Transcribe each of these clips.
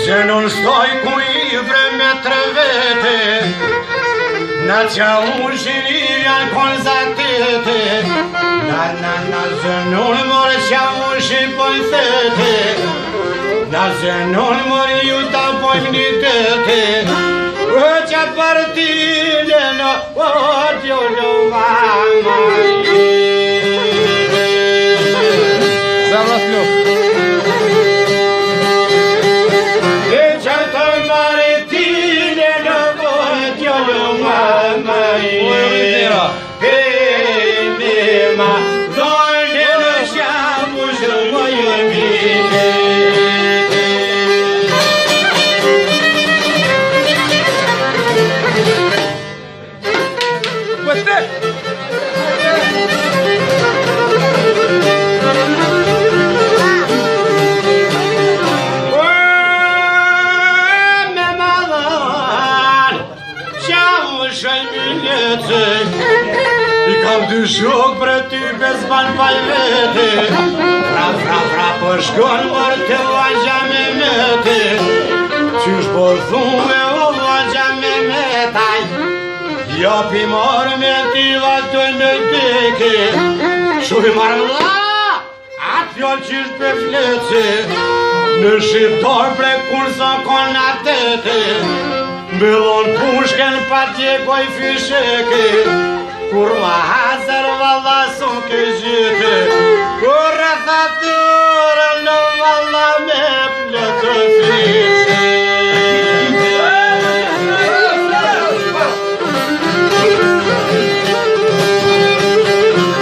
Se non stoi qui vreme trevete, na cia ușiria conzatete, na se non mor siamo și poisete, na se non mor iuta poimnitete, cia partide no odio no mama. Zavraslo. Joc brăti pe zban palmete, fra pe școl morte oaja memete, ci-și bozume o oaja memetai, io pi mormentiva tu-i meteche, și-ui marla, apiol ci-și pe flețe, nășitor plecul să conatete, belon pușken patie coi fișeche, Curva hazarvala sunt câjite, curățătură nu vala me plăcă fișe.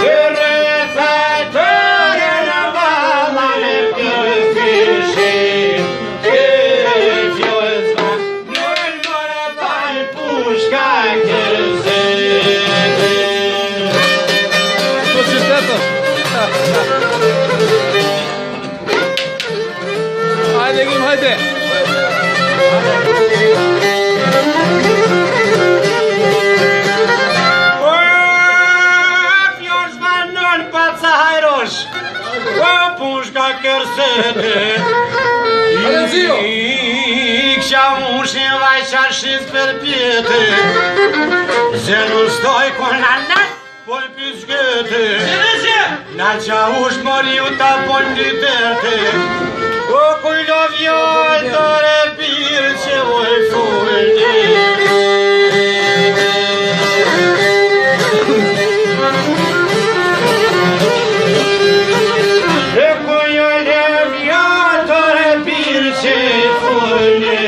Curățătură nu vala me plăcă fișe, că fiozva nu-i mără bai pușca cărză. Haydi Egim haydi. Fiozva non pața hairoș, o pușca cărsete. Și-a muși în vaișa și sperpiete, se nu stoi cu nanat, poi pisghete. Nacea uși moriuta ponditete, o cui lo viotore pirce voi fulge. E cui lo viotore pirce fulge.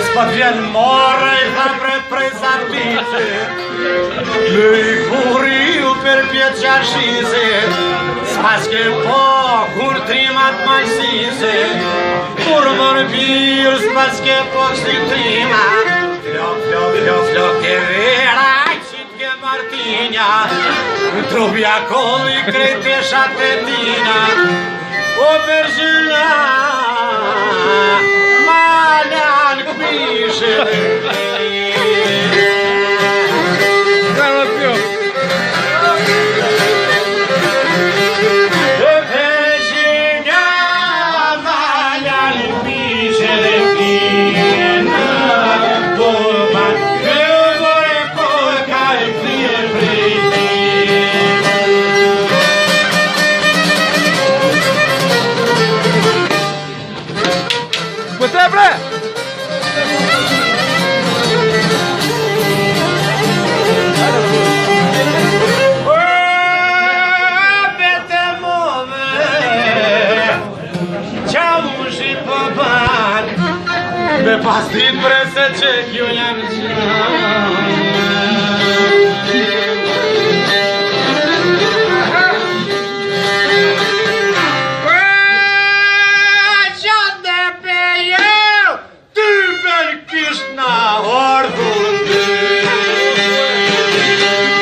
Spavien morei pre zapite, lui curiu per piaciarșise, spasche po curtrimat mai sise, curmor bir spasche po stitrima, flio che vera citche martinia, trubia coli crete șatetina, o perjila. Me pas ditë prese që kjo janë gjë